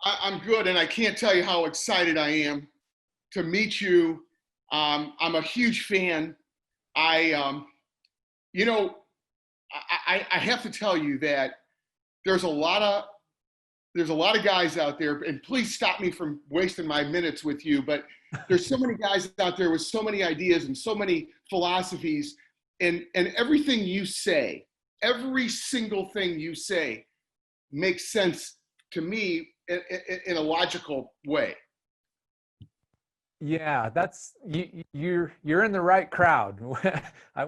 I'm good, and I can't tell you how excited I am to meet you. I'm a huge fan. I, you know, I have to tell you that there's a lot of there's a lot of guys out there, and please stop me from wasting my minutes with you. But there's so many guys out there with so many ideas and so many philosophies, and everything you say, every single thing you say, makes sense to me in a logical way. Yeah, you're in the right crowd.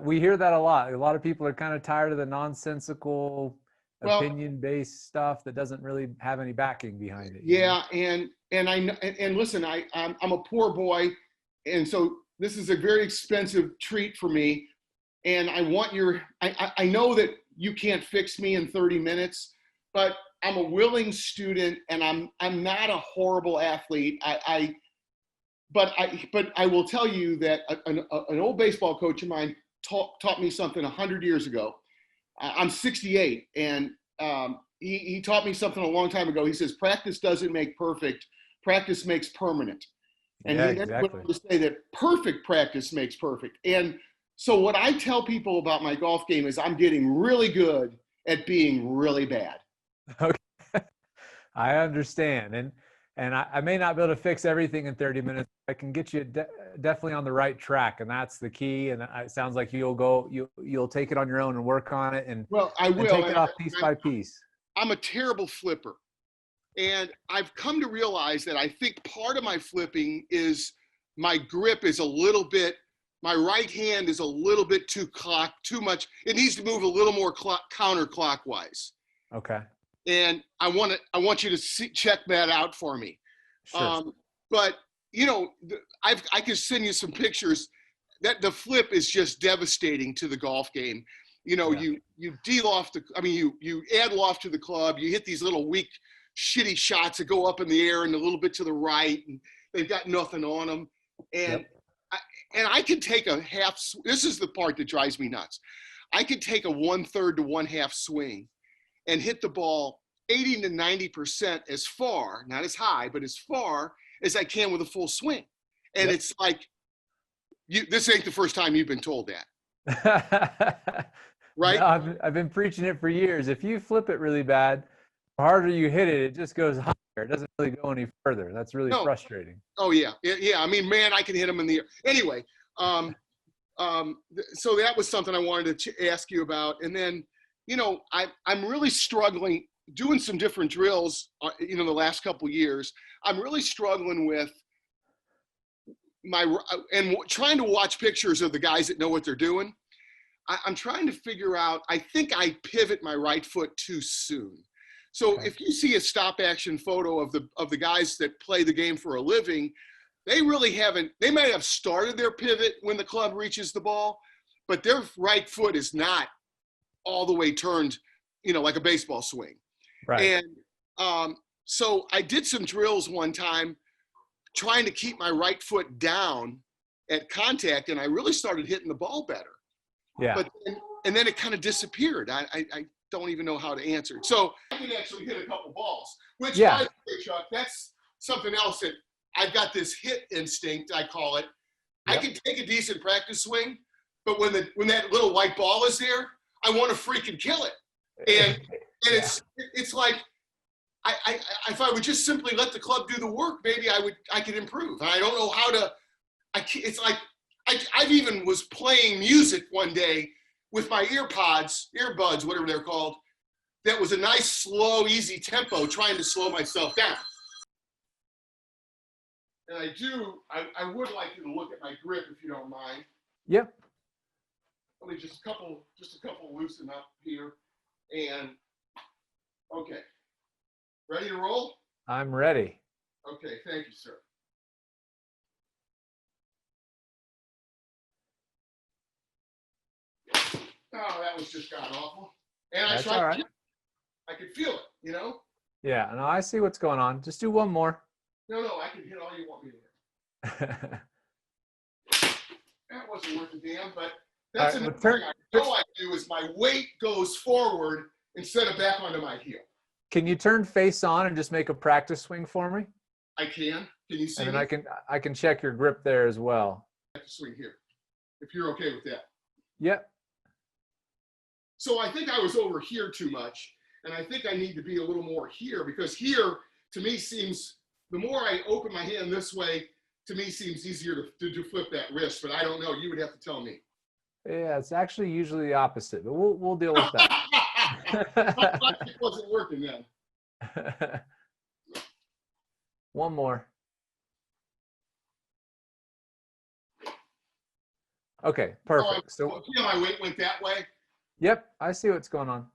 We hear that a lot. A lot of people are kind of tired of the nonsensical Well, opinion-based stuff that doesn't really have any backing behind it. yeah, and listen, I'm a poor boy, and so this is a very expensive treat for me. And I want I know that you can't fix me in 30 minutes, but I'm a willing student, and I'm not a horrible athlete. But I will tell you that an old baseball coach of mine taught me something 100 years ago. I'm 68, and he taught me something a long time ago. He says, practice doesn't make perfect, practice makes permanent. And Yeah, he then exactly. went on to say that perfect practice makes perfect. And so what I tell people about my golf game is I'm getting really good at being really bad. Okay. I understand. And I may not be able to fix everything in 30 minutes. I can get you definitely on the right track, and that's the key. And it sounds like you'll take it on your own and work on it, and Well, I will. and take it off piece by piece. I'm a terrible flipper. And I've come to realize that I think part of my flipping is my grip is a little bit, my right hand is a little bit too much. It needs to move a little more counterclockwise. Okay. And I want you to check that out for me. Sure. But I can send you some pictures. That the flip is just devastating to the golf game. Yeah. You de-loft you add loft to the club. You hit these little weak, shitty shots that go up in the air and a little bit to the right, and they've got nothing on them. And Yep. I can take a half. This is the part that drives me nuts. I could take a 1/3 to 1/2 swing and hit the ball 80 to 90% as far, not as high, but as far as I can with a full swing. And Yep. it's like, this ain't the first time you've been told that, right? No, I've been preaching it for years. If you flip it really bad, the harder you hit it, it just goes higher. It doesn't really go any further. That's really No. frustrating. Oh yeah. I mean, man, I can hit them in the air. Anyway, so that was something I wanted to ask you about. And then, I'm really struggling doing some different drills, the last couple of years. I'm really struggling with trying to watch pictures of the guys that know what they're doing. I'm trying to figure out, I think I pivot my right foot too soon. So Okay. if you see a stop action photo of the guys that play the game for a living, they really haven't, they may have started their pivot when the club reaches the ball, but their right foot is not all the way turned, like a baseball swing. Right. And so I did some drills one time trying to keep my right foot down at contact, and I really started hitting the ball better. Yeah. And then it kind of disappeared. I don't even know how to answer it. So I can actually hit a couple balls, which, by the way, Chuck, that's something else that I've got this hit instinct, I call it. Yep. I can take a decent practice swing, but when that little white ball is there, I want to freaking kill it. And it's like, if I would just simply let the club do the work, maybe I could improve. And I don't know how to. It's like I've even was playing music one day with my earbuds, whatever they're called. That was a nice, slow, easy tempo, trying to slow myself down. And I would like you to look at my grip if you don't mind. Yep. Let me just a couple loosen up here. And okay. Ready to roll? I'm ready. Okay, thank you, sir. Oh, that was just god awful. And That's all right. I could feel it, Yeah, no, I see what's going on. Just do one more. No, I can hit all you want me to hit. That wasn't worth a damn, but that's another thing I know I do is my weight goes forward instead of back onto my heel. Can you turn face on and just make a practice swing for me? I can. Can you see And me? then I can check your grip there as well. Practice swing here, if you're okay with that. Yep. So I think I was over here too much, and I think I need to be a little more here, because here, to me, seems, the more I open my hand this way, to me seems easier to flip that wrist, but I don't know. You would have to tell me. Yeah, it's actually usually the opposite, but we'll deal with that. It wasn't working then. One more. Okay, perfect. So yeah, my weight went that way. Yep, I see what's going on.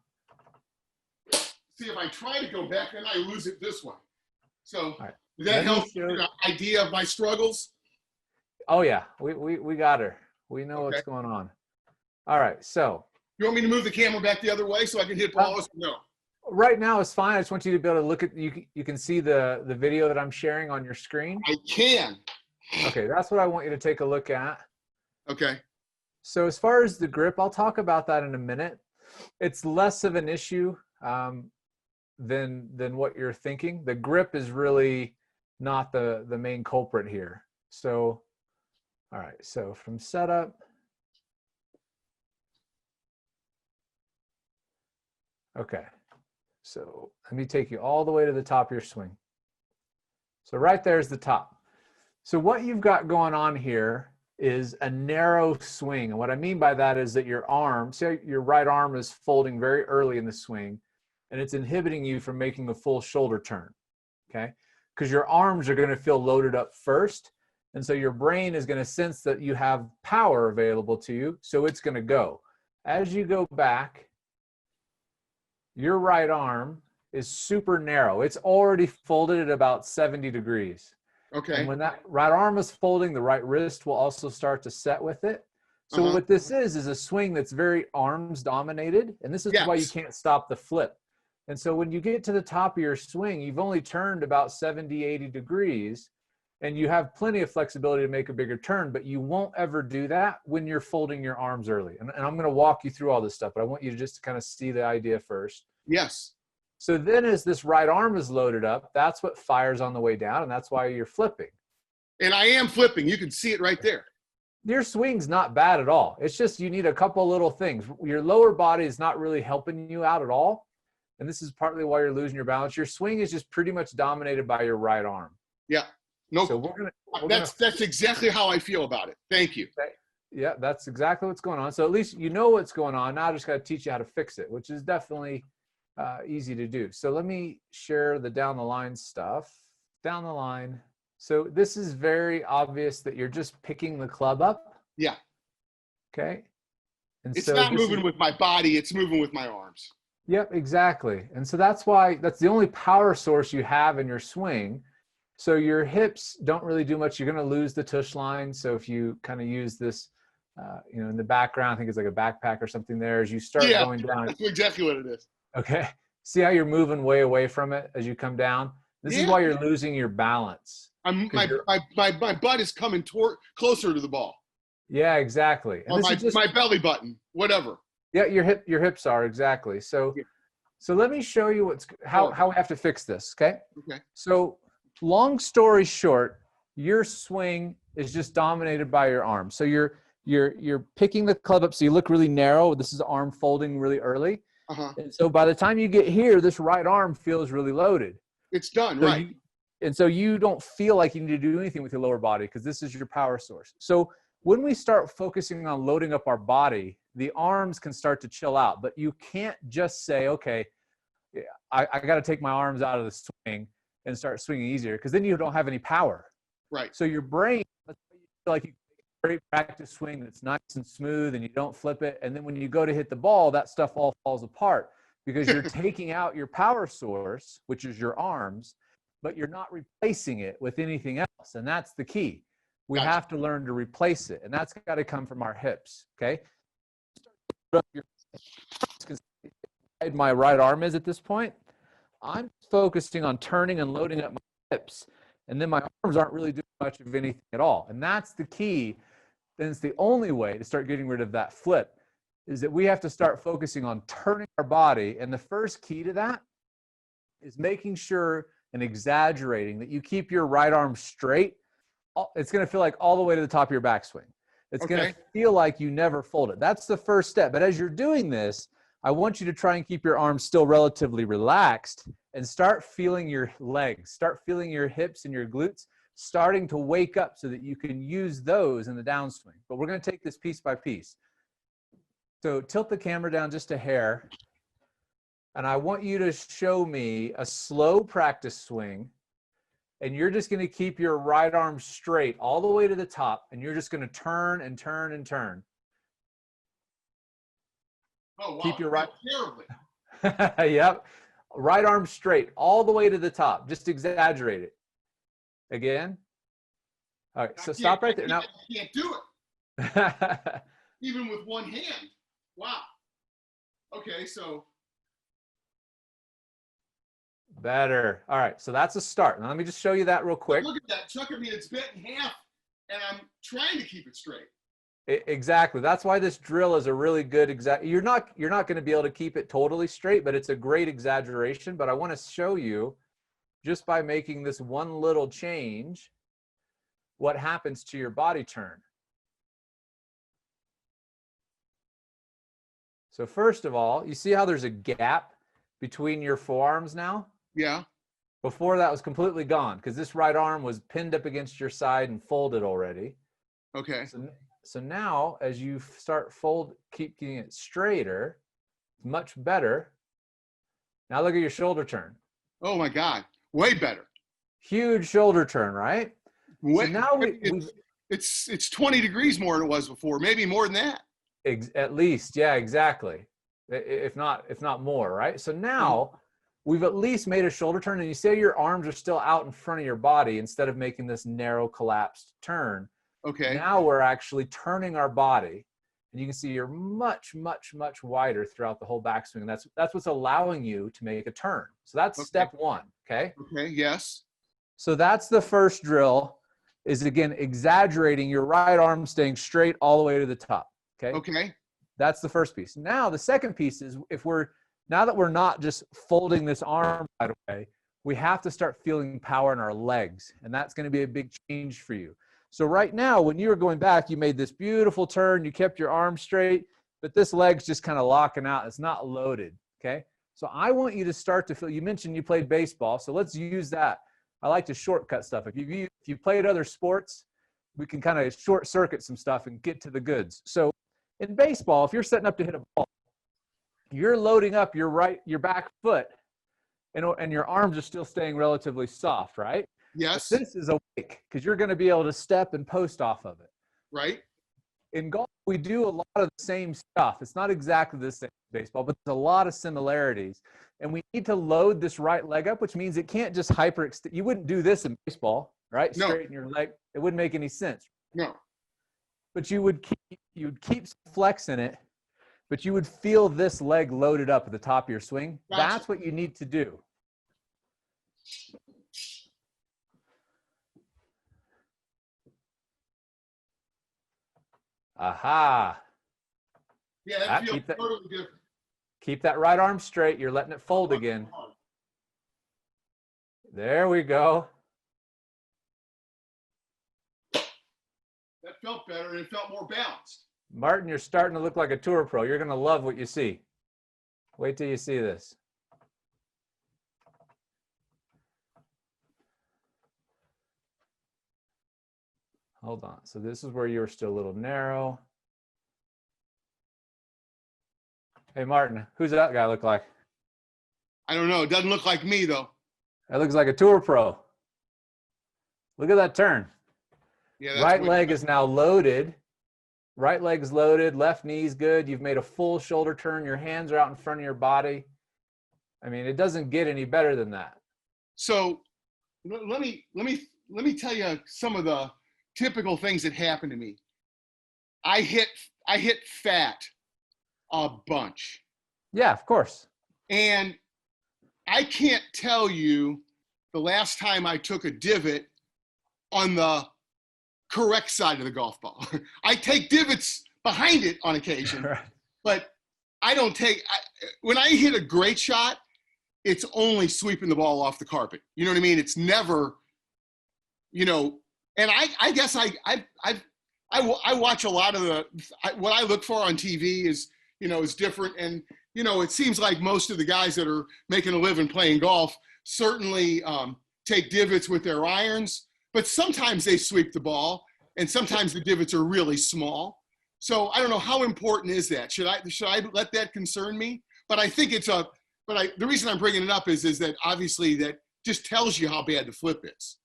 See, if I try to go back, then I lose it this way. So right. Does that help you an idea of my struggles? Oh yeah, we got her. We know what's going on. All right, so. You want me to move the camera back the other way so I can hit balls? No. Right now it's fine. I just want you to be able to look at, you can see the video that I'm sharing on your screen. I can. Okay, that's what I want you to take a look at. Okay. So as far as the grip, I'll talk about that in a minute. It's less of an issue than what you're thinking. The grip is really not the main culprit here. So, all right, so from setup. Okay, so let me take you all the way to the top of your swing. So right there's the top. So what you've got going on here is a narrow swing. And what I mean by that is that your arm, see your right arm is folding very early in the swing, and it's inhibiting you from making a full shoulder turn, okay? Because your arms are gonna feel loaded up first, and so your brain is gonna sense that you have power available to you, so it's gonna go. As you go back, your right arm is super narrow. It's already folded at about 70 degrees. Okay. And when that right arm is folding, the right wrist will also start to set with it. So what this is a swing that's very arms dominated. And this is why you can't stop the flip. And so when you get to the top of your swing, you've only turned about 70, 80 degrees, and you have plenty of flexibility to make a bigger turn, but you won't ever do that when you're folding your arms early. And I'm going to walk you through all this stuff, but I want you to just kind of see the idea first. Yes. So then as this right arm is loaded up, that's what fires on the way down, and that's why you're flipping. And I am flipping. You can see it right there. Your swing's not bad at all. It's just you need a couple little things. Your lower body is not really helping you out at all, and this is partly why you're losing your balance. Your swing is just pretty much dominated by your right arm. Yeah. No. So that's exactly how I feel about it. Thank you. Yeah, that's exactly what's going on. So at least you know what's going on. Now I just got to teach you how to fix it, which is definitely easy to do. So let me share the down the line stuff. Down the line. So this is very obvious that you're just picking the club up. Yeah. Okay. And it's so not moving with my body, it's moving with my arms. Yep, exactly. And so that's why that's the only power source you have in your swing. So your hips don't really do much. You're going to lose the tush line. So if you kind of use this, you know, in the background, I think it's like a backpack or something there, as you start going down. That's exactly what it is. Okay. See how you're moving way away from it as you come down? This is why you're losing your balance. My butt is coming closer to the ball. Yeah, exactly. And or my belly button, whatever. Yeah, your hips are, exactly. So so let me show you how we have to fix this, okay? Okay. So long story short, your swing is just dominated by your arm. So you're picking the club up so you look really narrow. This is arm folding really early. And so by the time you get here, this right arm feels really loaded. It's done, so right. And so you don't feel like you need to do anything with your lower body because this is your power source. So when we start focusing on loading up our body, the arms can start to chill out, but you can't just say, okay, I got to take my arms out of the swing and start swinging easier, because then you don't have any power. Right. So your brain, let's say you feel like you take a great practice swing that's nice and smooth and you don't flip it. And then when you go to hit the ball, that stuff all falls apart because you're taking out your power source, which is your arms, but you're not replacing it with anything else. And that's the key. We have to learn to replace it. And that's got to come from our hips. Okay. My right arm is at this point. I'm focusing on turning and loading up my hips. And then my arms aren't really doing much of anything at all. And that's the key. Then it's the only way to start getting rid of that flip is that we have to start focusing on turning our body. And the first key to that is making sure and exaggerating that you keep your right arm straight. It's going to feel like all the way to the top of your backswing. It's going to feel like you never fold it. That's the first step. But as you're doing this, I want you to try and keep your arms still relatively relaxed and start feeling your legs, start feeling your hips and your glutes starting to wake up so that you can use those in the downswing. But we're going to take this piece by piece. So tilt the camera down just a hair. And I want you to show me a slow practice swing. And you're just going to keep your right arm straight all the way to the top. And you're just going to turn and turn and turn. Oh, wow. Keep your right. Terribly. Yep. Right arm straight all the way to the top. Just exaggerate it. Again. All right. So stop right there. Now. I can't do it. Even with one hand. Wow. Okay. So. Better. All right. So that's a start. Now let me just show you that real quick. Look at that, Chuck. I mean, it's bent in half, and I'm trying to keep it straight. Exactly. That's why this drill is a really good you're not going to be able to keep it totally straight, but it's a great exaggeration. But I want to show you, just by making this one little change, what happens to your body turn. So first of all, you see how there's a gap between your forearms now? Yeah. Before that was completely gone because this right arm was pinned up against your side and folded already. Okay. So now as you start keeping it straighter, it's much better. Now look at your shoulder turn. Oh my God. Way better. Huge shoulder turn, right? So now it's 20 degrees more than it was before, maybe more than that. At least, yeah, exactly. If not more, right? So now we've at least made a shoulder turn, and you say your arms are still out in front of your body instead of making this narrow collapsed turn. Okay. Now we're actually turning our body, and you can see you're much, much, much wider throughout the whole backswing. And that's what's allowing you to make a turn. So that's step one, okay? Okay, yes. So that's the first drill, is again, exaggerating your right arm staying straight all the way to the top, okay? Okay. That's the first piece. Now the second piece is now that we're not just folding this arm right away, we have to start feeling power in our legs. And that's going to be a big change for you. So right now, when you were going back, you made this beautiful turn, you kept your arm straight, but this leg's just kind of locking out. It's not loaded, okay? So I want you to start to feel, you mentioned you played baseball, so let's use that. I like to shortcut stuff. If you played other sports, we can kind of short circuit some stuff and get to the goods. So in baseball, if you're setting up to hit a ball, you're loading up your back foot, and your arms are still staying relatively soft, right? Yes. But this is awake because you're going to be able to step and post off of it. Right. In golf, we do a lot of the same stuff. It's not exactly the same as baseball, but there's a lot of similarities. And we need to load this right leg up, which means it can't just hyperextend. You wouldn't do this in baseball, right? No. Straighten your leg. It wouldn't make any sense. No. But you would keep some flex in it, but you would feel this leg loaded up at the top of your swing. Gotcha. That's what you need to do. Aha. Yeah, that feels totally different. Keep that right arm straight. You're letting it fold again. There we go. That felt better, and it felt more balanced. Martin, you're starting to look like a tour pro. You're going to love what you see. Wait till you see this. Hold on. So this is where you're still a little narrow. Hey, Martin, who's that guy look like? I don't know. It doesn't look like me, though. That looks like a tour pro. Look at that turn. Yeah, right leg is now loaded. Right leg's loaded. Left knee's good. You've made a full shoulder turn. Your hands are out in front of your body. I mean, it doesn't get any better than that. So let me tell you some of the typical things that happen to me. I hit fat a bunch. Yeah, of course. And I can't tell you the last time I took a divot on the correct side of the golf ball. I take divots behind it on occasion, Right. but I don't take, when I hit a great shot, it's only sweeping the ball off the carpet. You know what I mean? It's never, you know, and I guess I watch a lot of what I look for on TV is, you know, is different. And, you know, it seems like most of the guys that are making a living playing golf certainly take divots with their irons, but sometimes they sweep the ball and sometimes the divots are really small. So I don't know, how important is that? Should I let that concern me? But I think the reason I'm bringing it up is that obviously that just tells you how bad the flip is.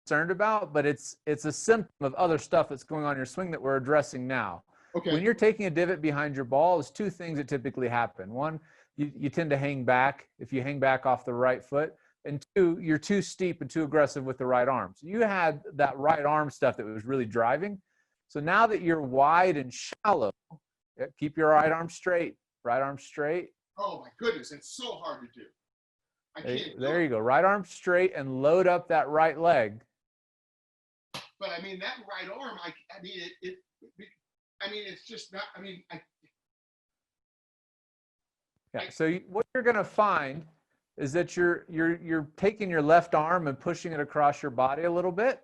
Concerned about, but it's a symptom of other stuff that's going on in your swing that we're addressing now. Okay. When you're taking a divot behind your ball, there's two things that typically happen. One, you tend to hang back if you hang back off the right foot, and two, you're too steep and too aggressive with the right arm. So you had that right arm stuff that was really driving. So now that you're wide and shallow, keep your right arm straight. Right arm straight. Oh my goodness, it's so hard to do. I can't. There you go. Right arm straight and load up that right leg. But I mean, that right arm, I mean, it's just not, Yeah. So what you're going to find is that you're taking your left arm and pushing it across your body a little bit.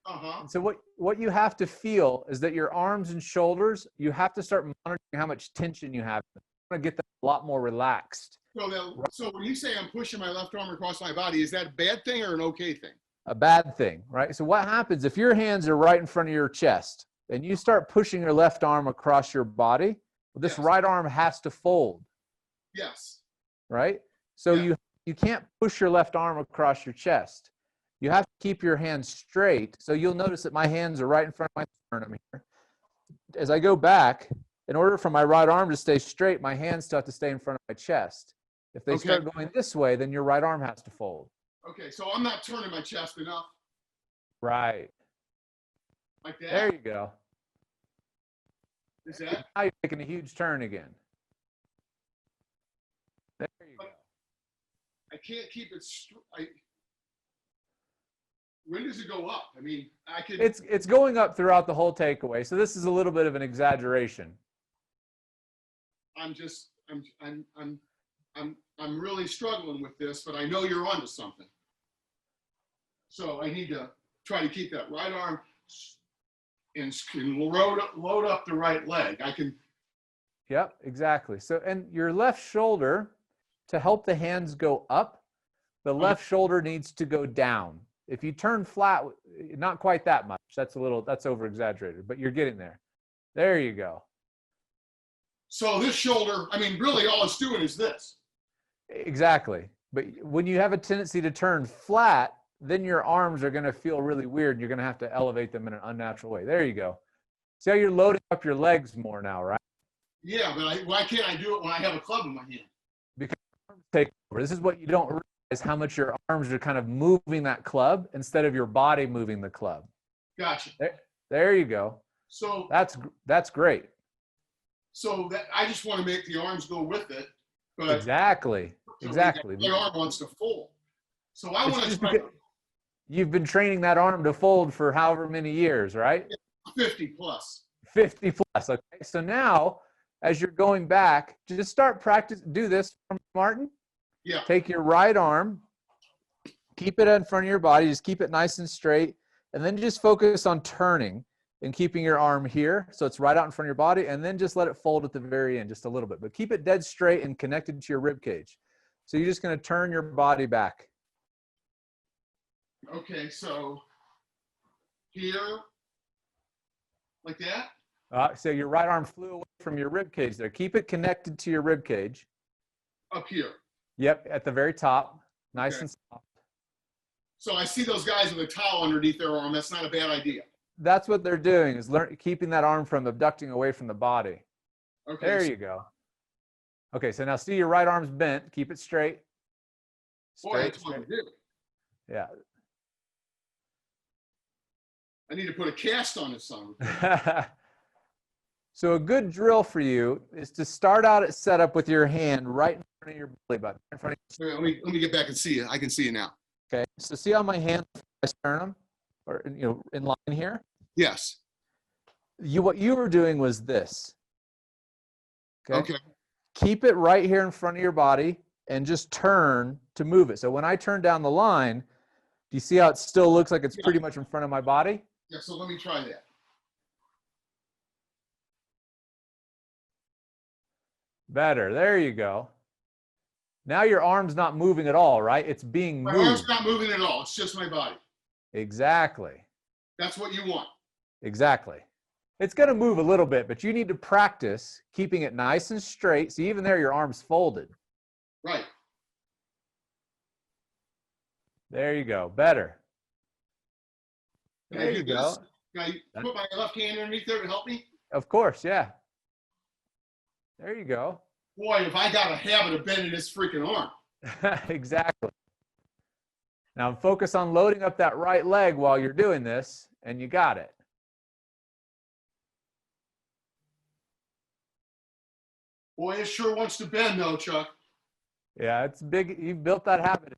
And so what you have to feel is that your arms and shoulders, you have to start monitoring how much tension you have. You want to get them a lot more relaxed. So when you say I'm pushing my left arm across my body, is that a bad thing or an okay thing? A bad thing, right? So what happens if your hands are right in front of your chest and you start pushing your left arm across your body, well, this right arm has to fold. Yes. Right? So you can't push your left arm across your chest. You have to keep your hands straight. So you'll notice that my hands are right in front of my sternum here. As I go back, in order for my right arm to stay straight, my hands still have to stay in front of my chest. If they start going this way, then your right arm has to fold. Okay, so I'm not turning my chest enough. Right. Like that? There you go. Is that? Now you're making a huge turn again. There you go. I can't keep it straight. When does it go up? I mean, I could. It's going up throughout the whole takeaway. So this is a little bit of an exaggeration. I'm really struggling with this, but I know you're onto something. So I need to try to keep that right arm and load up the right leg. I can. Yep, exactly. So, and your left shoulder, to help the hands go up, the left shoulder needs to go down. If you turn flat, not quite that much. That's over exaggerated, but you're getting there. There you go. So this shoulder, I mean, really all it's doing is this. Exactly. But when you have a tendency to turn flat, then your arms are going to feel really weird. And you're going to have to elevate them in an unnatural way. There you go. See how you're loading up your legs more now, right? Yeah, but why can't I do it when I have a club in my hand? Because arms take over. This is what you don't realize, how much your arms are kind of moving that club instead of your body moving the club. Gotcha. There you go. So that's great. So that I just want to make the arms go with it. But exactly. My arm wants to fold. So I want to try. You've been training that arm to fold for however many years, right? 50 plus. 50 plus. Okay. So now, as you're going back, just start practice. Do this, Martin. Yeah. Take your right arm, keep it in front of your body. Just keep it nice and straight, and then just focus on turning and keeping your arm here, so it's right out in front of your body, and then just let it fold at the very end, just a little bit. But keep it dead straight and connected to your rib cage. So you're just going to turn your body back. Okay, so here, like that? So your right arm flew away from your rib cage there. Keep it connected to your rib cage. Up here. Yep, at the very top, nice and soft. So I see those guys with a towel underneath their arm. That's not a bad idea. That's what they're doing, is keeping that arm from abducting away from the body. Okay. There you go. Okay, so now see your right arm's bent. Keep it straight. Boy, that's what I do. Yeah. I need to put a cast on this son. So a good drill for you is to start out at setup with your hand right in front of your belly button. In front of your... Let me get back and see you. I can see you now. Okay, so see how my hand is sternum, or in line here? Yes. What you were doing was this. Okay. keep it right here in front of your body and just turn to move it. So when I turn down the line, do you see how it still looks like it's pretty much in front of my body? Yeah, so let me try that. Better. There you go. Now your arm's not moving at all, right? It's being moved. My arm's not moving at all. It's just my body. Exactly. That's what you want. Exactly. It's going to move a little bit, but you need to practice keeping it nice and straight. See, even there, your arm's folded. Right. There you go. Better. Can There I do you this? go. Can I put my left hand underneath there to help me? Of course, yeah. There you go. Boy, if I got a habit of bending this freaking arm. Exactly. Now focus on loading up that right leg while you're doing this, and you got it. Boy, it sure wants to bend though, Chuck. Yeah, it's big. You've built that habit.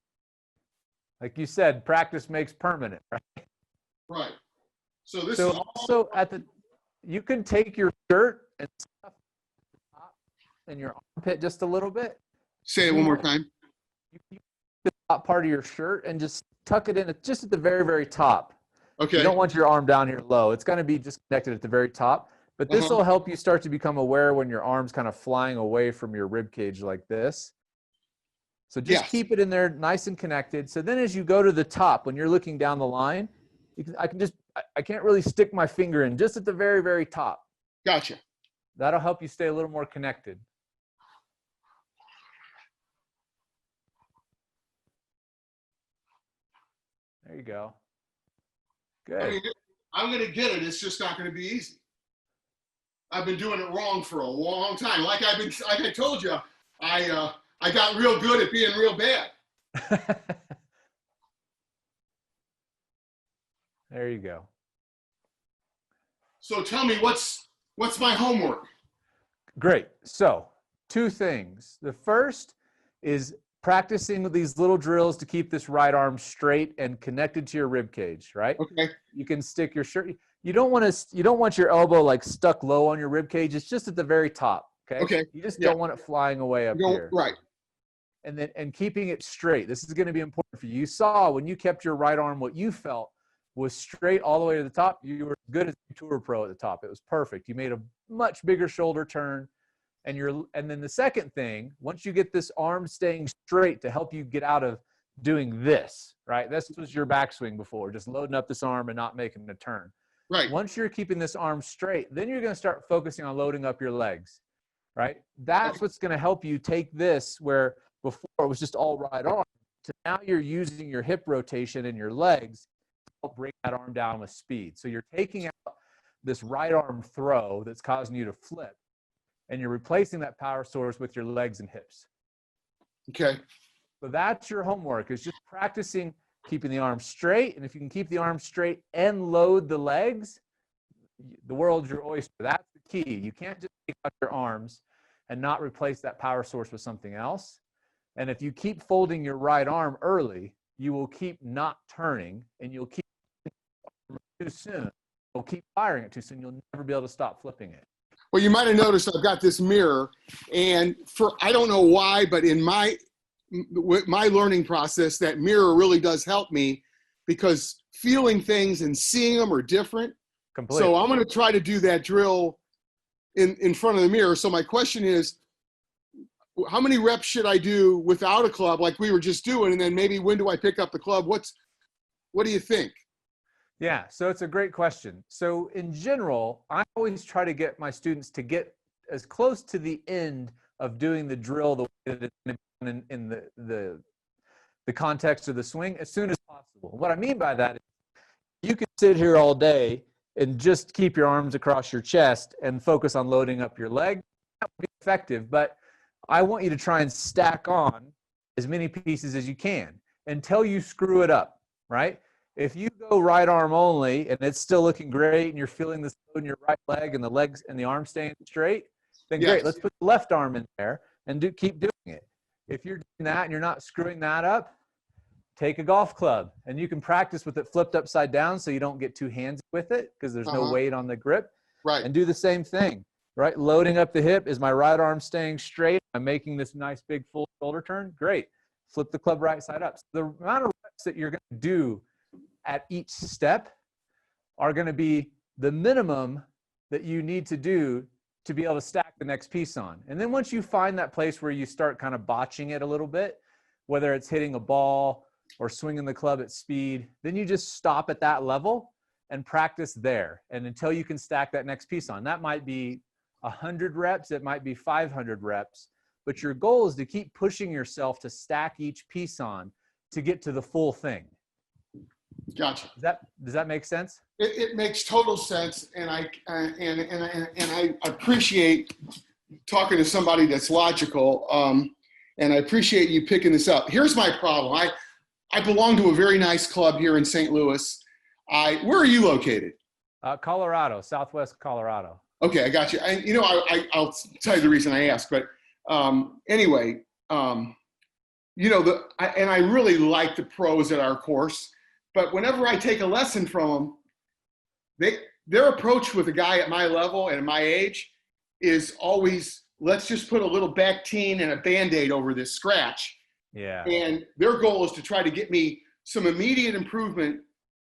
Like you said, practice makes permanent, right? Right. So this So is also you can take your shirt and stuff in your armpit just a little bit. Say it one more time. You the top part of your shirt and just tuck it in just at the very, very top. Okay. You don't want your arm down here low. It's going to be just connected at the very top. But this will help you start to become aware when your arm's kind of flying away from your rib cage like this. So just keep it in there nice and connected. So then as you go to the top, when you're looking down the line, I can't really stick my finger in just at the very, very top. Gotcha. That'll help you stay a little more connected. There you go. Good. I mean, I'm going to get it. It's just not going to be easy. I've been doing it wrong for a long time. Like I told you, I got real good at being real bad. There you go. So tell me, what's my homework? Great. So 2 things. The first is practicing with these little drills to keep this right arm straight and connected to your rib cage, right? Okay. You can stick your shirt. You don't want your elbow like stuck low on your rib cage. It's just at the very top. Okay. Okay. You just don't want it flying away up here. Right. And keeping it straight. This is going to be important for you. You saw when you kept your right arm, what you felt was straight all the way to the top. You were good as a tour pro at the top. It was perfect. You made a much bigger shoulder turn. And then the second thing, once you get this arm staying straight to help you get out of doing this, right? This was your backswing before, just loading up this arm and not making a turn. Right. Once you're keeping this arm straight, then you're going to start focusing on loading up your legs, right? That's what's going to help you take this where before it was just all right arm to now you're using your hip rotation and your legs to help bring that arm down with speed. So you're taking out this right arm throw that's causing you to flip, and you're replacing that power source with your legs and hips. Okay. So that's your homework, is just practicing keeping the arm straight. And if you can keep the arm straight and load the legs, the world's your oyster. That's the key. You can't just take out your arms and not replace that power source with something else. And if you keep folding your right arm early, you will keep not turning, and you'll keep too soon. You'll keep firing it too soon. You'll never be able to stop flipping it. Well, you might have noticed I've got this mirror, and I don't know why, but in my learning process, that mirror really does help me because feeling things and seeing them are different. Completely. So I'm going to try to do that drill in front of the mirror. So my question is, how many reps should I do without a club like we were just doing? And then maybe when do I pick up the club? What do you think? Yeah, so it's a great question. So in general, I always try to get my students to get as close to the end of doing the drill the way that it's going to be in the context of the swing as soon as possible. What I mean by that is you could sit here all day and just keep your arms across your chest and focus on loading up your leg. That would be effective, but I want you to try and stack on as many pieces as you can until you screw it up, right? If you go right arm only and it's still looking great and you're feeling this in your right leg and the legs and the arm staying straight, then great. Let's put the left arm in there and keep doing it. If you're doing that and you're not screwing that up, take a golf club and you can practice with it flipped upside down so you don't get too handsy with it because there's no weight on the grip. Right. And do the same thing, right? Loading up the hip. Is my right arm staying straight? I'm making this nice big full shoulder turn. Great. Flip the club right side up. So the amount of reps that you're going to do at each step are going to be the minimum that you need to do to be able to stack the next piece on. And then once you find that place where you start kind of botching it a little bit, whether it's hitting a ball or swinging the club at speed, then you just stop at that level and practice there. And until you can stack that next piece on. That might be 100 reps, it might be 500 reps, but your goal is to keep pushing yourself to stack each piece on to get to the full thing. Gotcha. Does that make sense? It makes total sense, and I appreciate talking to somebody that's logical, and I appreciate you picking this up. Here's my problem. I belong to a very nice club here in St. Louis. Where are you located? Colorado, Southwest Colorado. Okay, I got you. I'll tell you the reason I asked, but anyway, and I really like the pros at our course, but whenever I take a lesson from them, their approach with a guy at my level and at my age is always, let's just put a little Bactine and a Band-Aid over this scratch. Yeah. And their goal is to try to get me some immediate improvement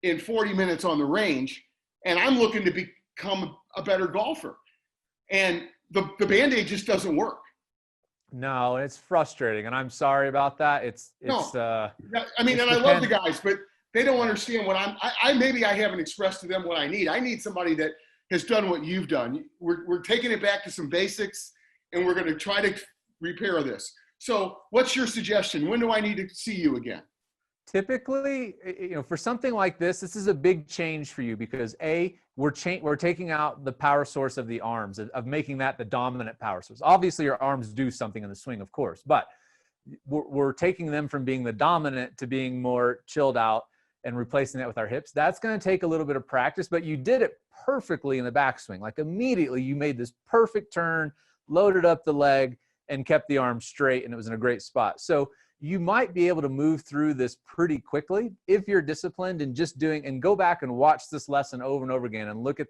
in 40 minutes on the range. And I'm looking to become a better golfer. And the Band-Aid just doesn't work. No, it's frustrating. And I'm sorry about that. And I love the guys, but they don't understand what maybe I haven't expressed to them what I need. I need somebody that has done what you've done. We're taking it back to some basics, and we're going to try to repair this. So what's your suggestion? When do I need to see you again? Typically, for something like this is a big change for you because we're taking out the power source of the arms, of making that the dominant power source. Obviously, your arms do something in the swing, of course, but we're taking them from being the dominant to being more chilled out and replacing that with our hips. That's going to take a little bit of practice, but you did it perfectly in the backswing. Like immediately you made this perfect turn, loaded up the leg, and kept the arm straight, and it was in a great spot. So you might be able to move through this pretty quickly if you're disciplined and and go back and watch this lesson over and over again and look at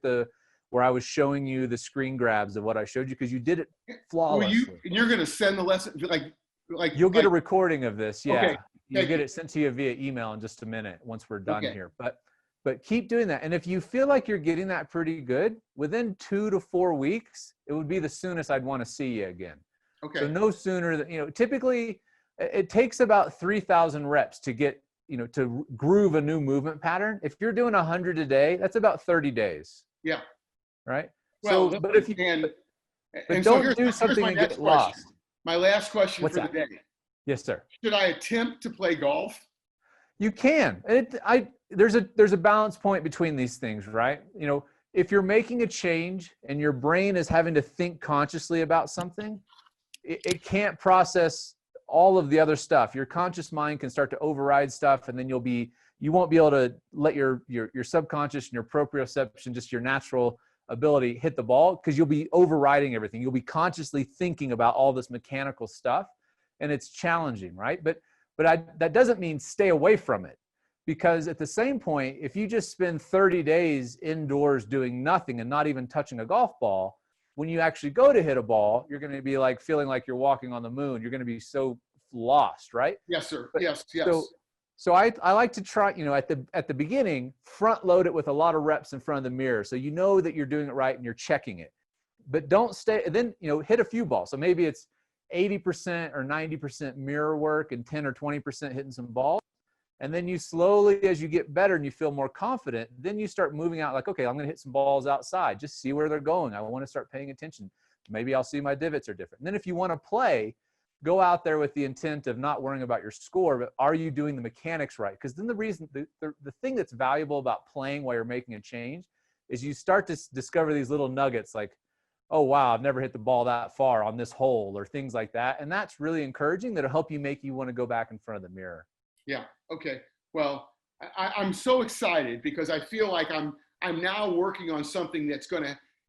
where I was showing you the screen grabs of what I showed you, because you did it flawlessly. You're going to send the lesson you'll get a recording of this. Yeah. Okay. You'll get it sent to you via email in just a minute once we're done here. But keep doing that. And if you feel like you're getting that pretty good, within 2 to 4 weeks, it would be the soonest I'd want to see you again. Okay. So no sooner than, typically it takes about 3,000 reps to get, to groove a new movement pattern. If you're doing 100 a day, that's about 30 days. Yeah. Right. Well, so, but if you, and don't so do something and get lost. My last question What's for that? the day. Yes, sir. Should I attempt to play golf? You can. There's a balance point between these things, right? If you're making a change and your brain is having to think consciously about something, it can't process all of the other stuff. Your conscious mind can start to override stuff, and then you won't be able to let your subconscious and your proprioception, just your natural ability, hit the ball, because you'll be overriding everything. You'll be consciously thinking about all this mechanical stuff, and it's challenging, right? But that doesn't mean stay away from it, because at the same point, if you just spend 30 days indoors doing nothing and not even touching a golf ball, when you actually go to hit a ball, you're going to be like feeling like you're walking on the moon. You're going to be so lost, right? Yes, sir. But, yes. So I like to try, at the beginning, front load it with a lot of reps in front of the mirror, so you know that you're doing it right and you're checking it. But don't stay. Then hit a few balls. So maybe it's 80% or 90% mirror work and 10 or 20% hitting some balls. And then you slowly, as you get better and you feel more confident, then you start moving out like, okay, I'm going to hit some balls outside. Just see where they're going. I want to start paying attention. Maybe I'll see my divots are different. And then if you want to play, go out there with the intent of not worrying about your score, but are you doing the mechanics right? Because then the thing that's valuable about playing while you're making a change is you start to discover these little nuggets like, oh, wow, I've never hit the ball that far on this hole, or things like that. And that's really encouraging. That'll help you make you want to go back in front of the mirror. Yeah. Okay. Well, I'm so excited because I feel like I'm now working on something that's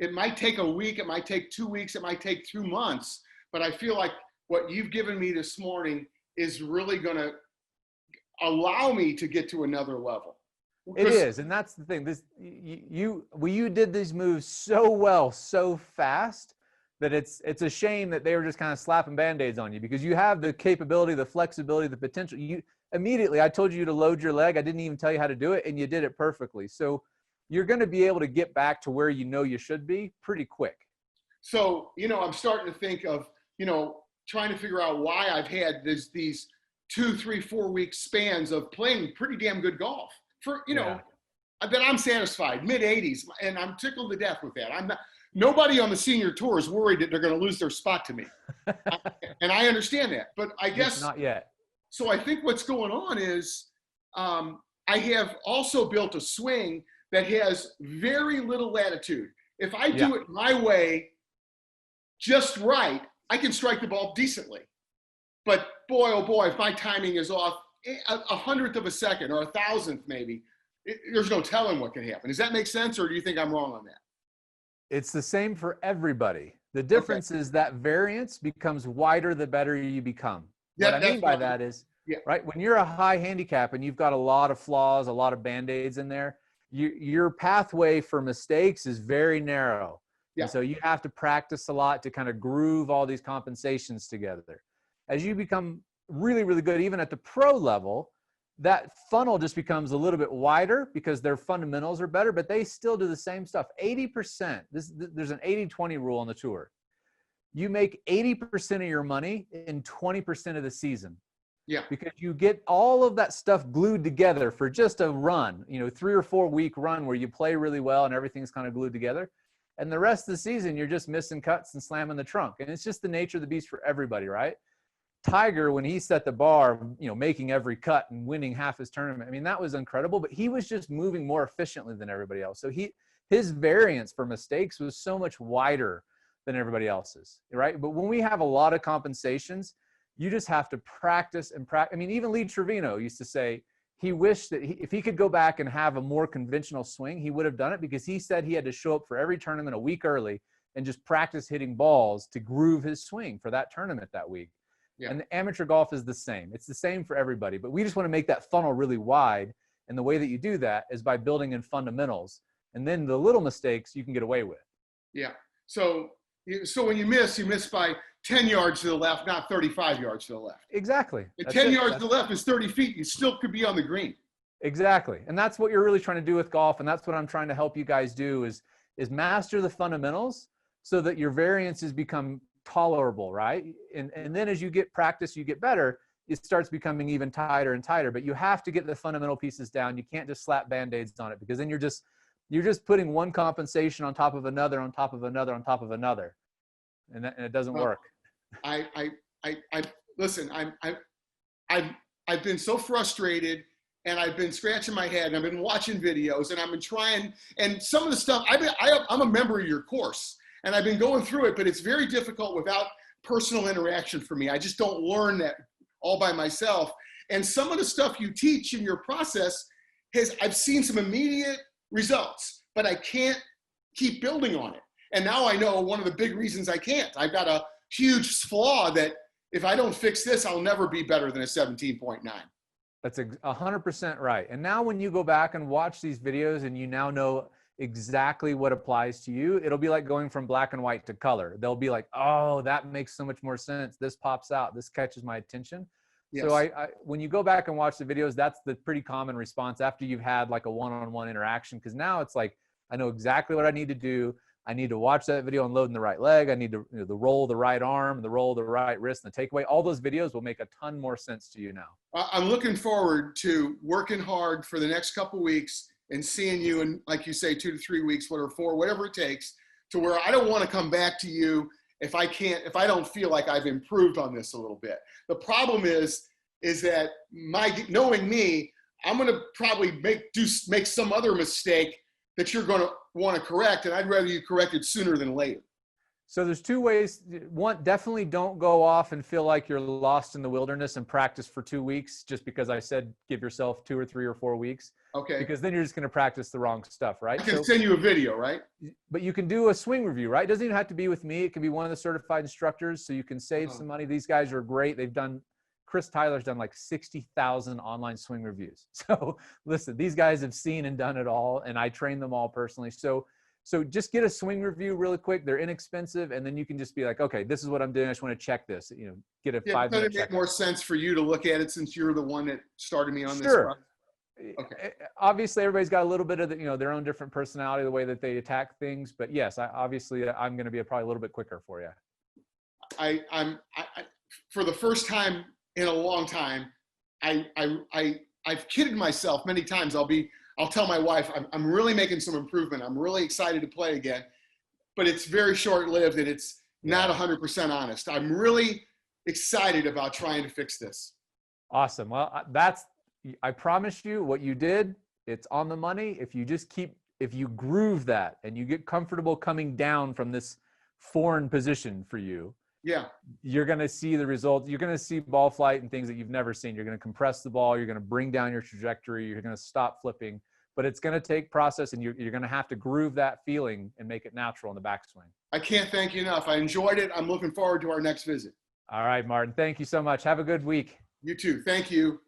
it might take a week, it might take 2 weeks, it might take 2 months, but I feel like what you've given me this morning is really going to allow me to get to another level. It is. And that's the thing. You did these moves so well, so fast, that it's a shame that they were just kind of slapping Band-Aids on you, because you have the capability, the flexibility, the potential. You immediately, I told you to load your leg. I didn't even tell you how to do it, and you did it perfectly. So you're going to be able to get back to where you know you should be pretty quick. So, I'm starting to think of, trying to figure out why I've had these 2, 3, 4 week spans of playing pretty damn good golf for, that I'm satisfied, mid 80s, and I'm tickled to death with that. Nobody on the senior tour is worried that they're going to lose their spot to me. And I understand that, but I guess not yet. So I think what's going on is I have also built a swing that has very little latitude. If I do it my way, just right, I can strike the ball decently. But boy, oh boy, if my timing is off a 100th of a second or 1,000th maybe, there's no telling what can happen. Does that make sense, or do you think I'm wrong on that? It's the same for everybody. The difference is that variance becomes wider the better you become. What I mean by that is, right, when you're a high handicap and you've got a lot of flaws, a lot of Band-Aids in there, your pathway for mistakes is very narrow. And so you have to practice a lot to kind of groove all these compensations together. As you become really, really good, even at the pro level, that funnel just becomes a little bit wider because their fundamentals are better, but they still do the same stuff. 80%, there's an 80-20 rule on the tour. You make 80% of your money in 20% of the season. Yeah. Because you get all of that stuff glued together for just a run, 3 or 4 week run where you play really well and everything's kind of glued together. And the rest of the season, you're just missing cuts and slamming the trunk. And it's just the nature of the beast for everybody, right? Tiger, when he set the bar, making every cut and winning half his tournament, I mean, that was incredible, but he was just moving more efficiently than everybody else. So his variance for mistakes was so much wider than everybody else's, right? But when we have a lot of compensations, you just have to practice and practice. I mean, even Lee Trevino used to say he wished that if he could go back and have a more conventional swing, he would have done it, because he said he had to show up for every tournament a week early and just practice hitting balls to groove his swing for that tournament that week. Yeah. And the amateur golf is the same. It's the same for everybody, but we just want to make that funnel really wide. And the way that you do that is by building in fundamentals. And then the little mistakes you can get away with. Yeah. So when you miss by 10 yards to the left, not 35 yards to the left. Exactly. And 10 yards to the left is 30 feet. You still could be on the green. Exactly. And that's what you're really trying to do with golf. And that's what I'm trying to help you guys do is master the fundamentals so that your variances become tolerable, right? And then as you get practice, you get better, it starts becoming even tighter and tighter. But you have to get the fundamental pieces down. You can't just slap Band-Aids on it, because then you're just putting one compensation on top of another, on top of another, on top of another. And it doesn't work. Listen, I've been so frustrated, and I've been scratching my head, and I've been watching videos, and I've been trying, and some of the stuff, I'm a member of your course, and I've been going through it, but it's very difficult without personal interaction for me. I just don't learn that all by myself. And some of the stuff you teach in your process I've seen some immediate results, but I can't keep building on it. And now I know one of the big reasons I can't. I've got a huge flaw that if I don't fix this, I'll never be better than a 17.9. That's 100% right. And now when you go back and watch these videos and you now know exactly what applies to you, it'll be like going from black and white to color. They'll be like, oh, that makes so much more sense. This pops out. This catches my attention. Yes. So when you go back and watch the videos, that's the pretty common response after you've had like a one-on-one interaction. Because now it's like, I know exactly what I need to do. I need to watch that video and load in the right leg. I need to the roll the right arm, the roll the right wrist, and the takeaway. All those videos will make a ton more sense to you now. I'm looking forward to working hard for the next couple weeks and seeing you in, like you say, 2 to 3 weeks, whatever, 4, whatever it takes, to where I don't want to come back to you if I don't feel like I've improved on this a little bit. The problem is that knowing me, I'm going to probably make some other mistake that you're going to want to correct, and I'd rather you correct it sooner than later. So there's 2 ways. One, definitely don't go off and feel like you're lost in the wilderness and practice for 2 weeks just because I said give yourself 2 or 3 or 4 weeks. Okay. Because then you're just going to practice the wrong stuff, right? I can send you a video, right? But you can do a swing review, right? It doesn't even have to be with me. It can be one of the certified instructors, so you can save some money. These guys are great. Chris Tyler's done like 60,000 online swing reviews. So listen, these guys have seen and done it all, and I train them all personally. So So just get a swing review really quick. They're inexpensive. And then you can just be like, okay, this is what I'm doing. I just want to check this, get a 5-minute does it check. make more sense for you to look at it since you're the one that started me on this? Sure. Okay. Obviously, everybody's got a little bit of their own different personality, the way that they attack things. But yes, obviously, I'm going to be probably a little bit quicker for you. I'm for the first time in a long time, I've kidded myself many times. I'll tell my wife, I'm really making some improvement. I'm really excited to play again, but it's very short-lived and it's not 100% honest. I'm really excited about trying to fix this. Awesome. Well, I promise you what you did, it's on the money. If you groove that and you get comfortable coming down from this foreign position for you, you're going to see the results. You're going to see ball flight and things that you've never seen. You're going to compress the ball. You're going to bring down your trajectory. You're going to stop flipping, but it's going to take process, and you're going to have to groove that feeling and make it natural in the backswing. I can't thank you enough. I enjoyed it. I'm looking forward to our next visit. All right, Martin. Thank you so much. Have a good week. You too. Thank you.